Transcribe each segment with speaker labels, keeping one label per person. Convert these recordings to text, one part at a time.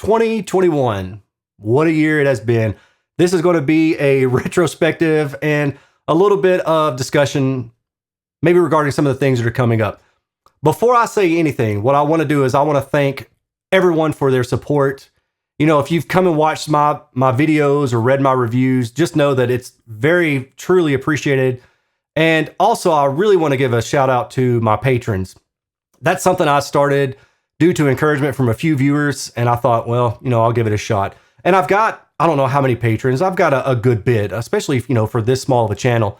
Speaker 1: 2021. What a year it has been. This is going to be a retrospective and a little bit of discussion, maybe regarding some of the things that are coming up. Before I say anything, what I want to do is I want to thank everyone for their support. You know, if you've come and watched my videos or read my reviews, just know that it's very, truly appreciated. And also, I really want to give a shout out to my patrons. That's something I started due to encouragement from a few viewers. And I thought, well, I'll give it a shot. And I've got, I don't know how many patrons. I've got a good bit, especially, for this small of a channel.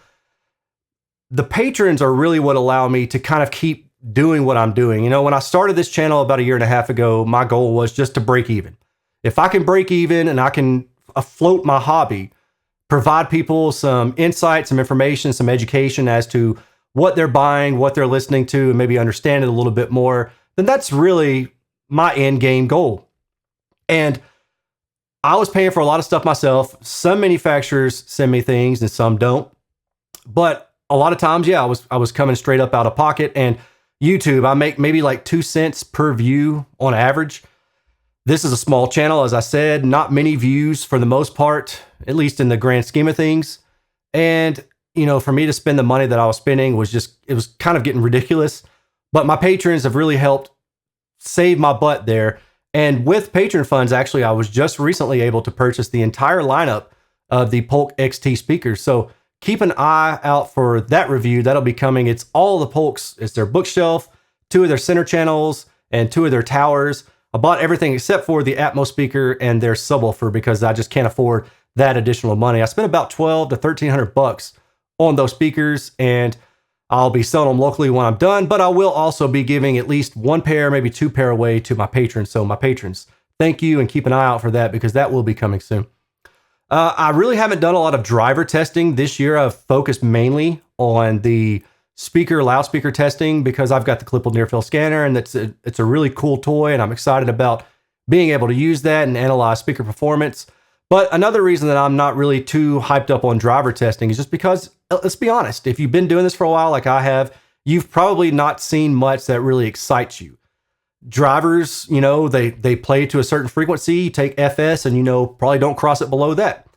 Speaker 1: The patrons are really what allow me to kind of keep doing what I'm doing. When I started this channel about a year and a half ago, my goal was just to break even. If I can break even and I can afloat my hobby, provide people some insight, some information, some education as to what they're buying, what they're listening to, and maybe understand it a little bit more, then that's really my end game goal. And I was paying for a lot of stuff myself. Some manufacturers send me things and some don't. But a lot of times, yeah, I was coming straight up out of pocket. And YouTube, I make maybe like 2 cents per view on average. This is a small channel, as I said, not many views for the most part, at least in the grand scheme of things. And, for me to spend the money that I was spending it was kind of getting ridiculous. But my patrons have really helped save my butt there. And with patron funds, actually, I was just recently able to purchase the entire lineup of the Polk XT speakers. So keep an eye out for that review. That'll be coming. It's all the Polks. It's their bookshelf, 2 of their center channels, and 2 of their towers. I bought everything except for the Atmos speaker and their subwoofer because I just can't afford that additional money. I spent about $1,200 to $1,300 on those speakers, and I'll be selling them locally when I'm done, but I will also be giving at least 1 pair, maybe 2 pair away to my patrons. So my patrons, thank you, and keep an eye out for that because that will be coming soon. I really haven't done a lot of driver testing this year. I've focused mainly on the loudspeaker testing because I've got the clipable near field scanner, and it's a really cool toy, and I'm excited about being able to use that and analyze speaker performance. But another reason that I'm not really too hyped up on driver testing is just because, let's be honest, if you've been doing this for a while like I have, you've probably not seen much that really excites you. Drivers, they play to a certain frequency. You take FS and, probably don't cross it below that.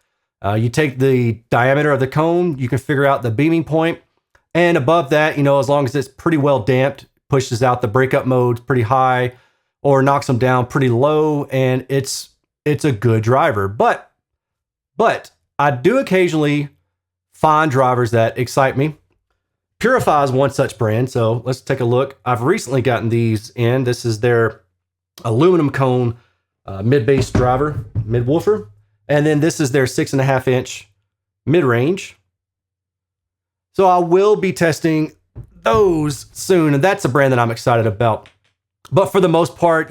Speaker 1: You take the diameter of the cone, you can figure out the beaming point. And above that, as long as it's pretty well damped, pushes out the breakup modes pretty high or knocks them down pretty low, and it's a good driver. But I do occasionally find drivers that excite me. Purify is one such brand, so let's take a look. I've recently gotten these in. This is their aluminum cone mid-bass driver, mid-woofer. And then this is their 6.5-inch mid-range. So I will be testing those soon, and that's a brand that I'm excited about. But for the most part,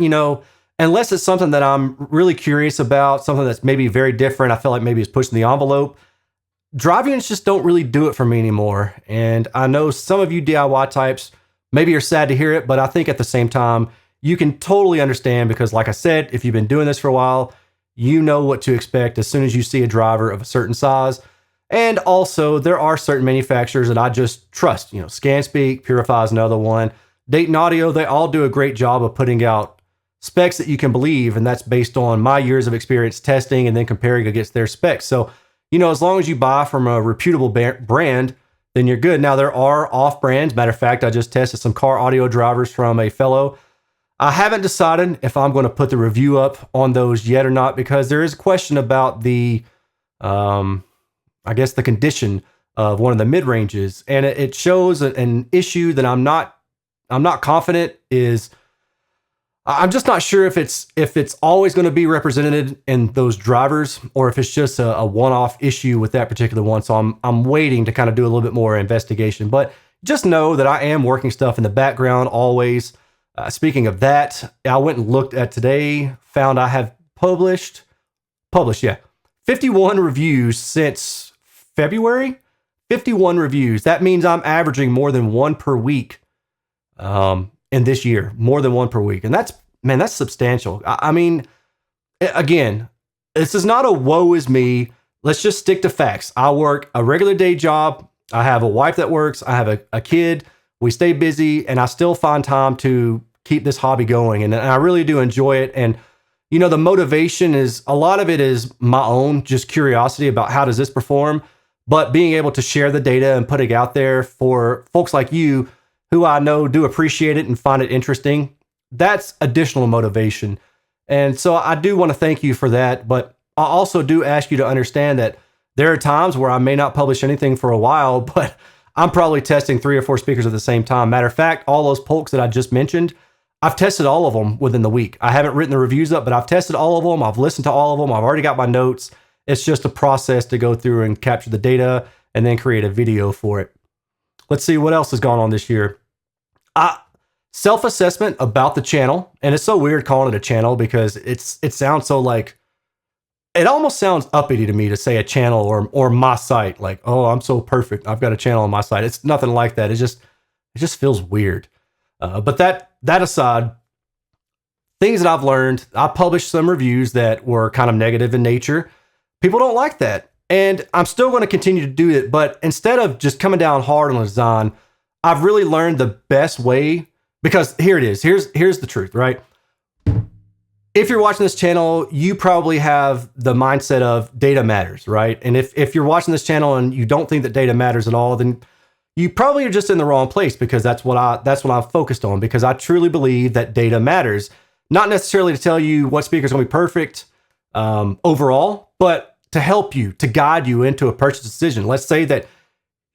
Speaker 1: unless it's something that I'm really curious about, something that's maybe very different, I feel like maybe it's pushing the envelope, drive units just don't really do it for me anymore. And I know some of you DIY types maybe are sad to hear it, but I think at the same time, you can totally understand because like I said, if you've been doing this for a while, you know what to expect as soon as you see a driver of a certain size. And also, there are certain manufacturers that I just trust. ScanSpeak, Purify is another one. Dayton Audio, they all do a great job of putting out specs that you can believe, and that's based on my years of experience testing and then comparing against their specs. So, as long as you buy from a reputable brand, then you're good. Now, there are off brands. Matter of fact, I just tested some car audio drivers from a fellow. I haven't decided if I'm going to put the review up on those yet or not because there is a question about the the condition of one of the mid ranges, and it shows an issue that I'm not confident is. I'm just not sure if it's always going to be represented in those drivers or if it's just a one-off issue with that particular one. So I'm waiting to kind of do a little bit more investigation. But just know that I am working stuff in the background always. Speaking of that, I went and looked at today, found I have published 51 reviews since February. 51 reviews. That means I'm averaging more than 1 per week in this year, more than 1 per week. And that's substantial. I mean, again, this is not a woe is me. Let's just stick to facts. I work a regular day job. I have a wife that works. I have a kid. We stay busy, and I still find time to keep this hobby going. And I really do enjoy it. And, the motivation is a lot of it is my own just curiosity about how does this perform, but being able to share the data and put it out there for folks like you who I know do appreciate it and find it interesting. That's additional motivation. And so I do want to thank you for that, but I also do ask you to understand that there are times where I may not publish anything for a while, but I'm probably testing 3 or 4 speakers at the same time. Matter of fact, all those Polks that I just mentioned, I've tested all of them within the week. I haven't written the reviews up, but I've tested all of them. I've listened to all of them. I've already got my notes. It's just a process to go through and capture the data and then create a video for it. Let's see what else has gone on this year. Self-assessment about the channel. And it's so weird calling it a channel because it sounds so like, it almost sounds uppity to me to say a channel or my site. Like, oh, I'm so perfect. I've got a channel on my site. It's nothing like that. It just feels weird. But that aside, things that I've learned, I published some reviews that were kind of negative in nature. People don't like that. And I'm still going to continue to do it. But instead of just coming down hard on the design, I've really learned the best way, because here it is. Here's the truth, right? If you're watching this channel, you probably have the mindset of data matters, right? And if you're watching this channel and you don't think that data matters at all, then you probably are just in the wrong place, because that's what I'm focused on, because I truly believe that data matters. Not necessarily to tell you what speaker is going to be perfect overall, but to help you, to guide you into a purchase decision. Let's say that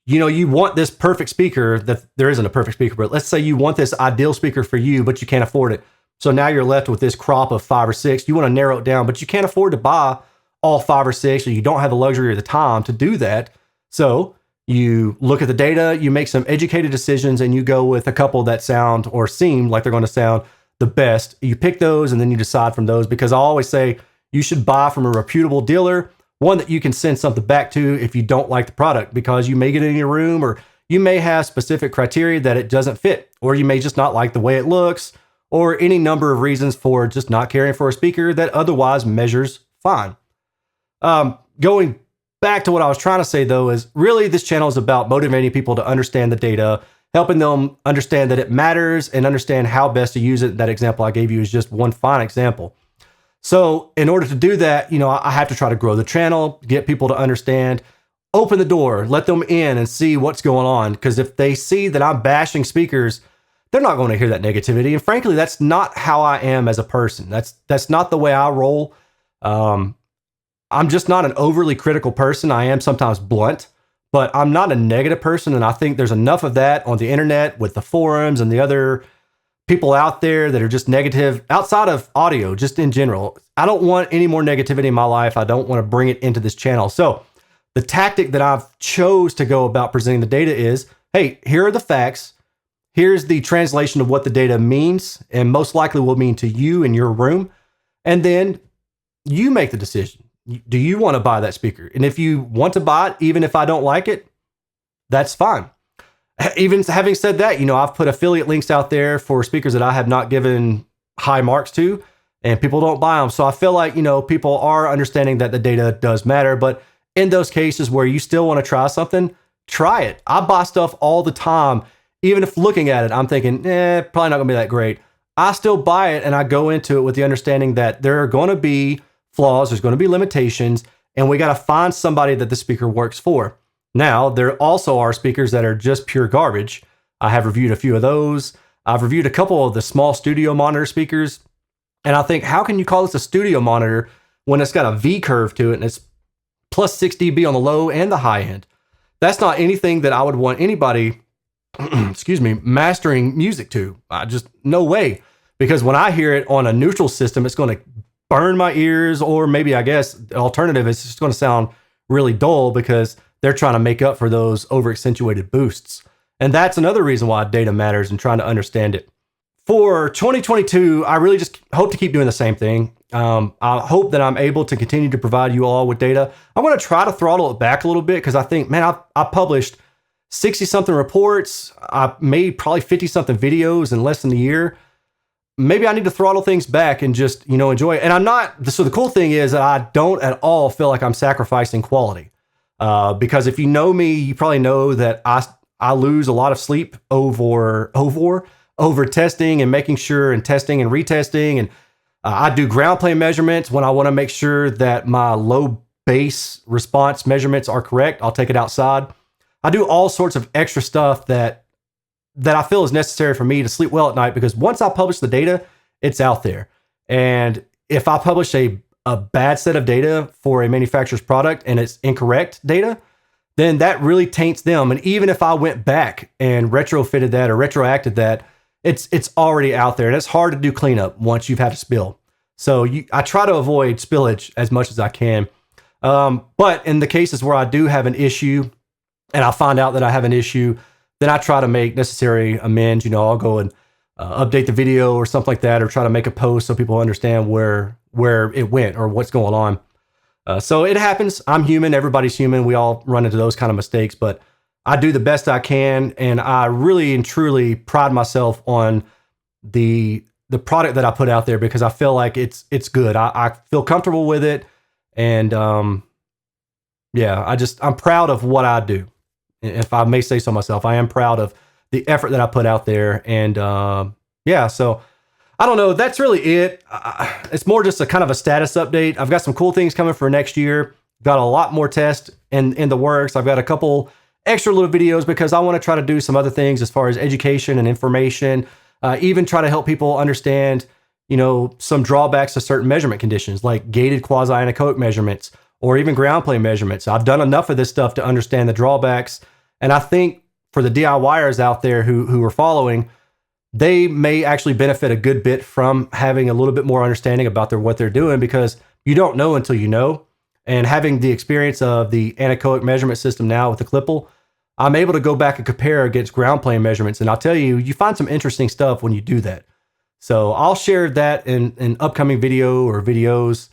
Speaker 1: you want this perfect speaker, that there isn't a perfect speaker, but let's say you want this ideal speaker for you, but you can't afford it. So now you're left with this crop of 5 or 6. You want to narrow it down, but you can't afford to buy all 5 or 6, or you don't have the luxury or the time to do that. So you look at the data, you make some educated decisions, and you go with a couple that sound or seem like they're going to sound the best. You pick those, and then you decide from those, because I always say you should buy from a reputable dealer, one that you can send something back to if you don't like the product, because you may get it in your room, or you may have specific criteria that it doesn't fit, or you may just not like the way it looks, or any number of reasons for just not caring for a speaker that otherwise measures fine. Going back to what I was trying to say, though, is really this channel is about motivating people to understand the data, helping them understand that it matters and understand how best to use it. That example I gave you is just one fine example. So in order to do that, I have to try to grow the channel, get people to understand, open the door, let them in and see what's going on. Because if they see that I'm bashing speakers, they're not going to hear that negativity. And frankly, that's not how I am as a person. That's not the way I roll. I'm just not an overly critical person. I am sometimes blunt, but I'm not a negative person. And I think there's enough of that on the internet with the forums and the other people out there that are just negative outside of audio, just in general. I don't want any more negativity in my life. I don't want to bring it into this channel. So the tactic that I've chose to go about presenting the data is, hey, here are the facts. Here's the translation of what the data means, and most likely will mean to you in your room. And then you make the decision. Do you want to buy that speaker? And if you want to buy it, even if I don't like it, that's fine. Even having said that, I've put affiliate links out there for speakers that I have not given high marks to, and people don't buy them. So I feel like, people are understanding that the data does matter. But in those cases where you still want to try something, try it. I buy stuff all the time. Even if looking at it, I'm thinking, probably not going to be that great. I still buy it, and I go into it with the understanding that there are going to be flaws, there's going to be limitations, and we got to find somebody that the speaker works for. Now, there also are speakers that are just pure garbage. I have reviewed a few of those. I've reviewed a couple of the small studio monitor speakers, and I think, how can you call this a studio monitor when it's got a V curve to it and it's plus 6 dB on the low and the high end? That's not anything that I would want anybody mastering music to. No way. Because when I hear it on a neutral system, it's going to burn my ears, or maybe, I guess, the alternative is just going to sound really dull because they're trying to make up for those over accentuated boosts. And that's another reason why data matters and trying to understand it. For 2022, I really just hope to keep doing the same thing. I hope that I'm able to continue to provide you all with data. I'm going to try to throttle it back a little bit, because I think, I published 60 something reports. I made probably 50 something videos in less than a year. Maybe I need to throttle things back and just, enjoy it. And I'm not, so the cool thing is that I don't at all feel like I'm sacrificing quality. Because if you know me, you probably know that I lose a lot of sleep over testing and making sure, and testing and retesting. And I do ground plane measurements when I want to make sure that my low base response measurements are correct. I'll take it outside. I do all sorts of extra stuff that I feel is necessary for me to sleep well at night, because once I publish the data, it's out there. And if I publish a bad set of data for a manufacturer's product and it's incorrect data, then that really taints them. And even if I went back and retrofitted that or retroacted that, it's already out there, and it's hard to do cleanup once you've had a spill. So I try to avoid spillage as much as I can. But in the cases where I do have an issue and I find out that I have an issue, then I try to make necessary amends. I'll go and update the video or something like that, or try to make a post so people understand where it went or what's going on. So it happens. I'm human. Everybody's human. We all run into those kind of mistakes, but I do the best I can. And I really and truly pride myself on the product that I put out there, because I feel like it's good. I feel comfortable with it. And I'm proud of what I do. If I may say so myself, I am proud of the effort that I put out there. And so I don't know. That's really it. It's more just a kind of a status update. I've got some cool things coming for next year. Got a lot more tests in the works. I've got a couple extra little videos because I want to try to do some other things as far as education and information. Even try to help people understand, some drawbacks to certain measurement conditions, like gated quasi-anechoic measurements or even ground plane measurements. I've done enough of this stuff to understand the drawbacks. And I think for the DIYers out there who are following, they may actually benefit a good bit from having a little bit more understanding about what they're doing, because you don't know until you know. And having the experience of the anechoic measurement system now with the Clipple, I'm able to go back and compare against ground plane measurements. And I'll tell you, you find some interesting stuff when you do that. So I'll share that in an upcoming video or videos.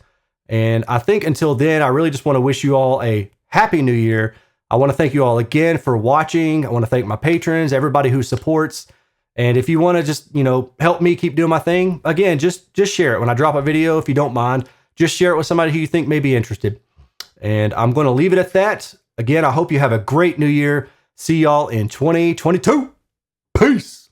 Speaker 1: And I think until then, I really just want to wish you all a happy new year. I want to thank you all again for watching. I want to thank my patrons, everybody who supports. And if you want to just, help me keep doing my thing, again, just share it. When I drop a video, if you don't mind, just share it with somebody who you think may be interested. And I'm going to leave it at that. Again, I hope you have a great new year. See y'all in 2022. Peace.